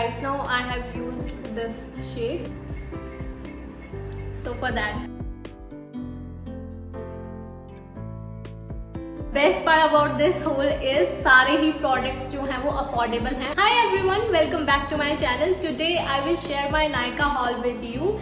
right now I have used this shade. So for that, best part about this whole is सारे ही products जो हैं वो affordable हैं. Hi everyone, welcome back to my channel. Today I will share my Nykaa haul with you.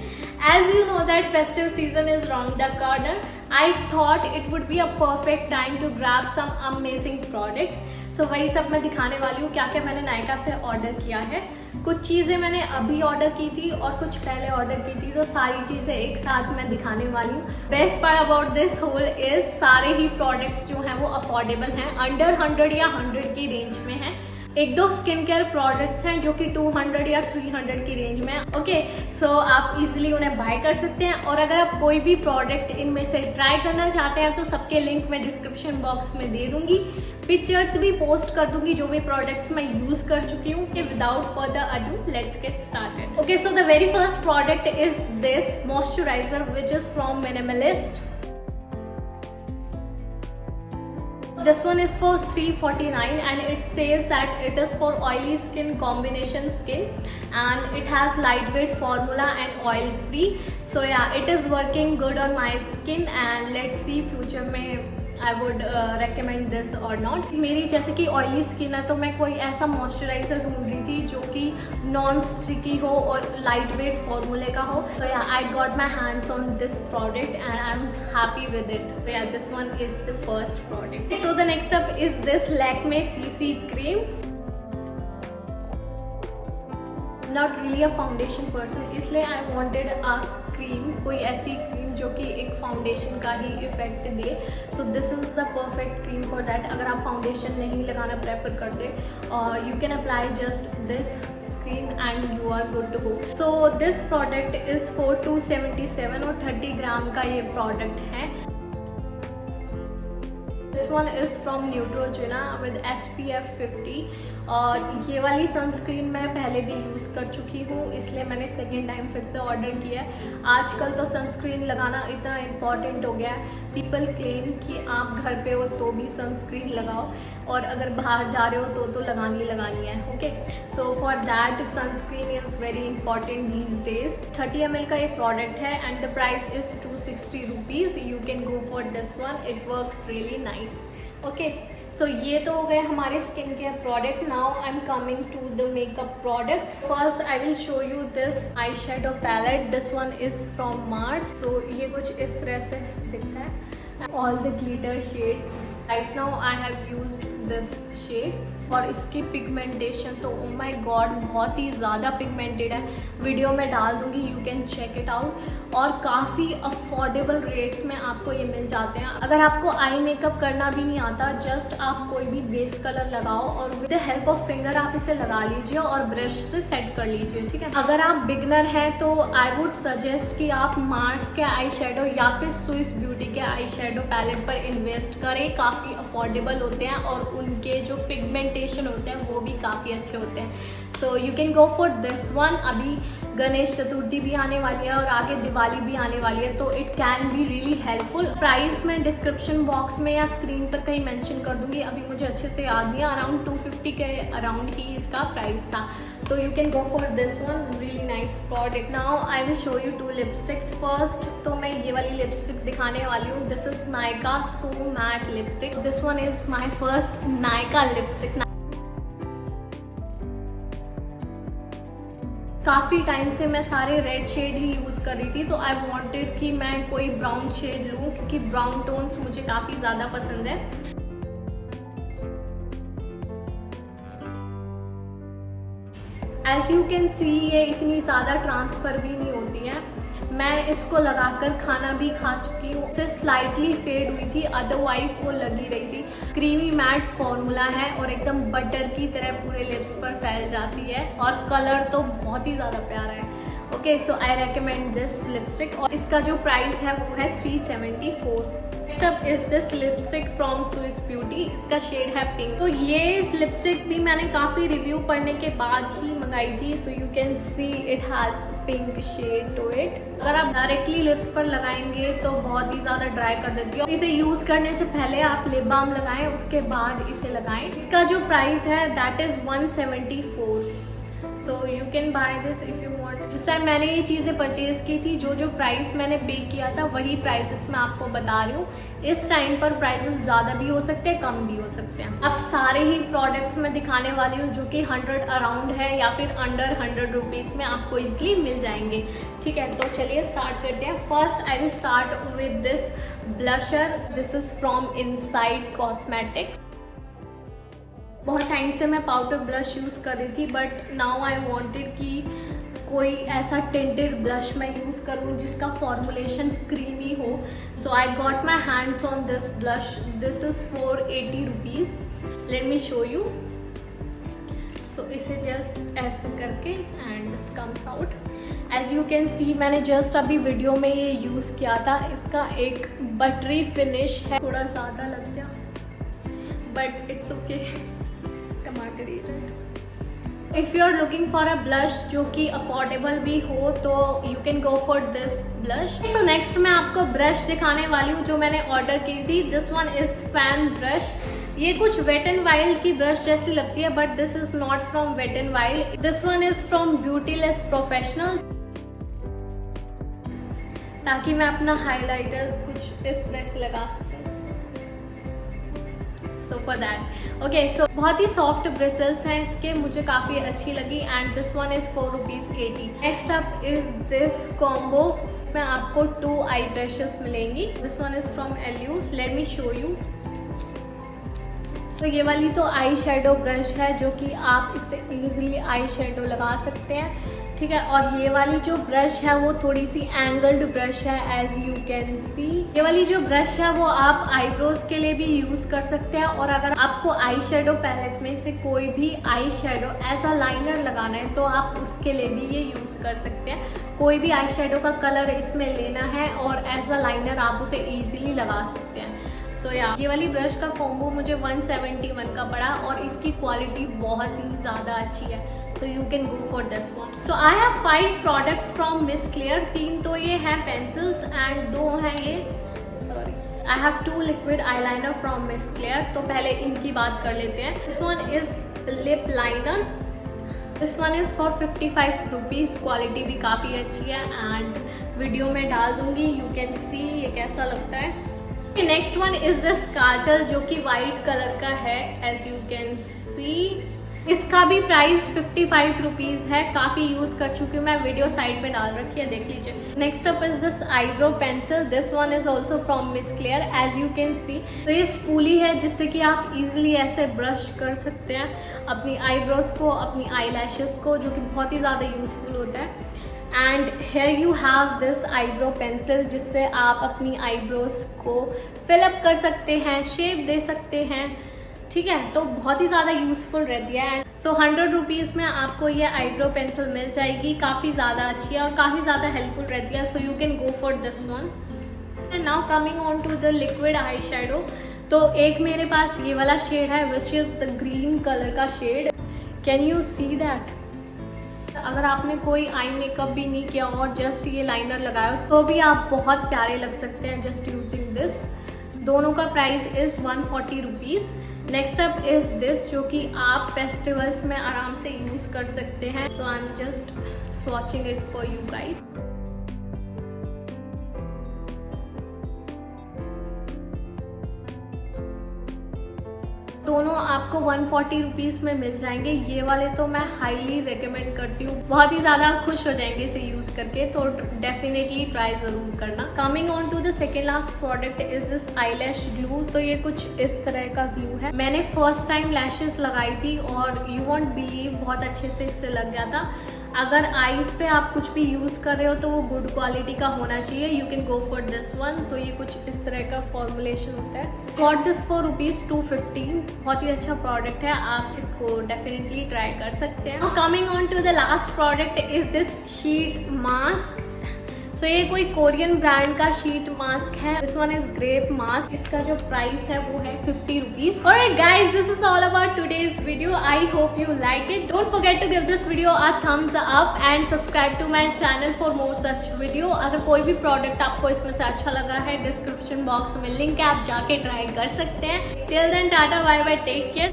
As you know that festive season is round the corner, I thought it would be a perfect time to grab some amazing products. So वही सब मैं दिखाने वाली हूँ क्या क्या मैंने नायका से ऑर्डर किया है. कुछ चीज़ें मैंने अभी ऑर्डर की थी और कुछ पहले ऑर्डर की थी, तो सारी चीज़ें एक साथ मैं दिखाने वाली हूँ. Best part about this whole is सारे ही प्रोडक्ट्स जो हैं वो अफोर्डेबल हैं, अंडर 100 या 100 की रेंज में हैं. एक दो स्किन केयर प्रोडक्ट्स हैं जो कि 200 या 300 की रेंज में. ओके, सो आप इजीली उन्हें बाय कर सकते हैं. और अगर आप कोई भी प्रोडक्ट इनमें से ट्राई करना चाहते हैं तो सबके लिंक मैं डिस्क्रिप्शन बॉक्स में दे दूंगी. पिक्चर्स भी पोस्ट कर दूंगी जो भी प्रोडक्ट्स मैं यूज कर चुकी हूँ. Without further ado let's get started. Okay, so the very first product is this moisturiser which is from minimalist. This one is for $349 and it says that it is for oily skin, combination skin, and it has lightweight formula and oil free. So yeah, it is working good on my skin and let's see future में I would recommend this or not. मेरी जैसे कि oily skin है तो मैं कोई ऐसा moisturiser ढूंढ रही थी जो कि नॉन स्टिकी हो और लाइट वेट फॉर्मूले का हो. So yeah, I got my hands on this product and I'm happy with it. So yeah, this one is the first product. So the next up is this Lakme CC cream. Not really a foundation person, इसलिए I wanted a cream, कोई ऐसी cream जो कि एक foundation का ही effect दे. So this is the perfect cream for that. अगर आप फाउंडेशन नहीं लगाना प्रेफर करते, you can apply just this cream and you are good to go. So this product is for $277 और 30 ग्राम का ये प्रोडक्ट है. This one is from Neutrogena with SPF 50 और ये वाली सनस्क्रीन मैं पहले भी यूज़ कर चुकी हूँ, इसलिए मैंने सेकेंड टाइम फिर से ऑर्डर किया है. आजकल तो सनस्क्रीन लगाना इतना इम्पॉर्टेंट हो गया है. पीपल क्लेम कि आप घर पे हो तो भी सनस्क्रीन लगाओ और अगर बाहर जा रहे हो तो लगानी है. Okay, so for that sunscreen is very important these days. 30 ml का ये प्रोडक्ट है and the price is ₹260. You can go for this one, it works really nice. Okay, so ये तो हो गए हमारे skin care product. Now I am coming to the makeup products. First I will show you this eye shadow palette. This one is from Mars. So ये कुछ इस तरह से दिखता है. All the glitter shades. Right now I have used this shade और इसकी pigmentation तो ओ माय गॉड बहुत ही ज़्यादा पिगमेंटेड है. वीडियो में डाल दूंगी, you can check it out. और काफ़ी अफोर्डेबल रेट्स में आपको ये मिल जाते हैं. अगर आपको आई मेकअप करना भी नहीं आता, जस्ट आप कोई भी बेस कलर लगाओ और with the help of finger आप इसे लगा लीजिए और ब्रश से सेट कर लीजिए. ठीक है, अगर आप बिगनर हैं तो आई वुड सजेस्ट कि आप मार्स के आई शेडो या फिर स्विस ब्यूटी के आई शेडो पैलेट पर इन्वेस्ट करें. काफ़ी अफोर्डेबल होते हैं और उनके जो पिगमेंटेशन होते हैं वो भी काफ़ी अच्छे होते हैं. सो you can go for this one. अभी गणेश चतुर्थी भी आने वाली है और आगे दिवाली भी आने वाली है, तो it can be really helpful. Price मैं डिस्क्रिप्शन बॉक्स में या स्क्रीन पर कहीं मेंशन कर दूंगी. अभी मुझे अच्छे से याद नहीं है, अराउंड 250 के अराउंड ही इसका प्राइस था. तो you can go for this one, really nice product. Now I will show you 2 lipsticks. First तो मैं ये वाली लिपस्टिक दिखाने वाली हूँ. This is Nykaa so matte lipstick. This one is my first Nykaa lipstick. काफ़ी टाइम से मैं सारे रेड शेड ही यूज़ कर रही थी, तो आई वांटेड कि मैं कोई ब्राउन शेड लूँ क्योंकि ब्राउन टोन्स मुझे काफ़ी ज़्यादा पसंद है. एज यू कैन सी ये इतनी ज़्यादा ट्रांसफ़र भी नहीं होती है. मैं इसको लगाकर खाना भी खा चुकी हूँ. इससे स्लाइटली फेड हुई थी, अदरवाइज वो लगी रही थी. क्रीमी मैट फॉर्मूला है और एकदम बटर की तरह पूरे लिप्स पर फैल जाती है और कलर तो बहुत ही ज़्यादा प्यारा है. Okay, so I recommend this lipstick और इसका जो प्राइस है वो है $374. Next up is this lipstick from Swiss beauty. इसका शेड है पिंक. तो ये लिपस्टिक भी मैंने काफ़ी रिव्यू पढ़ने के बाद ही मंगाई थी. So you can see it has pink shade to it. अगर आप डायरेक्टली लिप्स पर लगाएंगे तो बहुत ही ज़्यादा ड्राई कर देती है. इसे यूज़ करने से पहले आप लिप बाम लगाएं, उसके बाद इसे लगाएं. इसका जो प्राइस है that is $174. So you can by this if you want. जिस टाइम मैंने ये चीज़ें परचेज की थी, जो प्राइस मैंने पे किया था वही प्राइसेस मैं आपको बता रही हूँ। इस टाइम पर प्राइसेस ज़्यादा भी हो सकते हैं, कम भी हो सकते हैं। अब सारे ही प्रोडक्ट्स मैं दिखाने वाली हूँ जो कि 100 अराउंड है या फिर अंडर 100 रुपीज़ में आपको इजीली मिल जाएंगे। ठीक है, तो चलिए स्टार्ट करते हैं। First I will start with this blusher. This is from inside cosmetics. बहुत टाइम से मैं पाउडर ब्लश यूज़ कर रही थी, बट नाउ आई वांटेड कि कोई ऐसा टिंटेड ब्लश मैं यूज़ करूँ जिसका फॉर्मुलेशन क्रीमी हो। So I got my hands on this blush. This is for 80 rupees. Let me show you. So इसे जस्ट ऐसे करके and this comes out. As you can see, मैंने just अभी video में ये यूज़ किया था। इसका एक बटरी फिनिश है, थोड़ा ज़्यादा लग गया बट इट्स ओके। टमाटरी red. If you are looking for a blush जो कि अफोर्डेबल भी हो तो you can go for this blush. So next मैं आपको ब्रश दिखाने वाली हूँ जो मैंने ऑर्डर की थी। This one is fan brush. ये कुछ वेट एंड वाइल्ड की ब्रश जैसी लगती है, but this is not from wet and wild. This one is from Beautiless professional. ताकि मैं अपना हाइलाइटर कुछ इस तरह से लगा सकूँ। So for that okay. So बहुत ही सॉफ्ट ब्रिसल्स हैं इसके, मुझे काफ़ी अच्छी लगी। And this one is 4 rupees 80। Next up is this combo. इसमें आपको 2 आई ब्रशेस मिलेंगी। दिस वन इज़ फ्रॉम एल्यू। Let me show you. तो ये वाली तो आई शेडो ब्रश है जो कि आप इससे ईजिली आई शेडो लगा सकते हैं। ठीक है, और ये वाली जो ब्रश है वो थोड़ी सी एंगल्ड ब्रश है, एज यू कैन सी। ये वाली जो ब्रश है वो आप आईब्रोज के लिए भी यूज कर सकते हैं। और अगर आपको आई शेडो पैलेट में से कोई भी eye shadow as a liner लगाना है तो आप उसके लिए भी ये यूज कर सकते हैं। कोई भी आई शेडो का कलर इसमें लेना है और एज अ लाइनर आप उसे ईजिली लगा सकते हैं। सो या ये वाली ब्रश का कॉम्बो मुझे 171 का पड़ा और इसकी क्वालिटी बहुत ही ज़्यादा अच्छी है। So you can go for this one. So I have 5 products from Miss clear. 3 तो ये हैं पेंसिल्स एंड 2 हैं ये I have 2 liquid eyeliner from Miss clear. तो पहले इनकी बात कर लेते हैं। This one is lip liner. This one is for 55 rupees. Quality भी काफ़ी अच्छी है एंड वीडियो में डाल दूंगी, यू कैन सी ये कैसा लगता है। नेक्स्ट वन इज दिस काजल जो कि वाइट कलर का है, एज यू कैन सी। इसका भी प्राइस 55 रुपीज़ है। काफ़ी यूज़ कर चुकी हूँ मैं, वीडियो साइड में डाल रखी है, देख लीजिए। Next up is this eyebrow pencil. This one is also from Miss Claire, as you can see. तो ये स्पूली है जिससे कि आप इजीली ऐसे ब्रश कर सकते हैं अपनी आईब्रोज को, अपनी आई लैशेस को, जो कि बहुत ही ज़्यादा यूजफुल होता है। And here you have this eyebrow pencil जिससे आप अपनी आईब्रोज को फिलअप कर सकते हैं, शेप दे सकते हैं। ठीक है, तो बहुत ही ज़्यादा यूज़फुल रहती है। सो 100 रुपीज़ में आपको ये आईब्रो पेंसिल मिल जाएगी। काफ़ी ज़्यादा अच्छी है और काफ़ी ज़्यादा हेल्पफुल रहती है। So you can go for this one. And now coming on to the liquid eye shadow. तो एक मेरे पास ये वाला शेड है which is the green colour का shade. Can you see that? अगर आपने कोई आई मेकअप भी नहीं किया और जस्ट ये लाइनर लगाया तो भी आप बहुत प्यारे लग सकते हैं जस्ट यूजिंग दिस। दोनों का price is 140 rupees. Next up is this जो कि आप फेस्टिवल्स में आराम से यूज़ कर सकते हैं। So I am just swatching it for you guys. दोनों आपको 140 रुपीज़ में मिल जाएंगे। ये वाले तो मैं हाईली रिकमेंड करती हूँ, बहुत ही ज़्यादा खुश हो जाएंगे इसे यूज़ करके, तो डेफिनेटली ट्राई ज़रूर करना। Coming on to the second last product is this eyelash glue. तो ये कुछ इस तरह का ग्लू है। मैंने फर्स्ट टाइम लैशेस लगाई थी और यू वॉन्ट बिलीव बहुत अच्छे से इससे लग गया था। अगर आईज पे आप कुछ भी यूज़ कर रहे हो तो वो गुड क्वालिटी का होना चाहिए। You can go for this one. तो ये कुछ इस तरह का फॉर्मुलेशन होता है। Got this for ₹215। बहुत ही अच्छा प्रोडक्ट है, आप इसको डेफिनेटली ट्राई कर सकते हैं। Coming on to the last product is this sheet mask. So ये कोई कोरियन ब्रांड का शीट मास्क है। This one is grape mask. इसका जो प्राइस है वो है 50 rupees. Alright guys, this is all about today's video. I hope you like it. Don't forget to give this video a thumbs up and subscribe to my channel for more such video. अगर कोई भी product आपको इसमें से अच्छा लगा है, description box में लिंक है, आप जाके ट्राई कर सकते हैं। Till then tata bye bye, take care.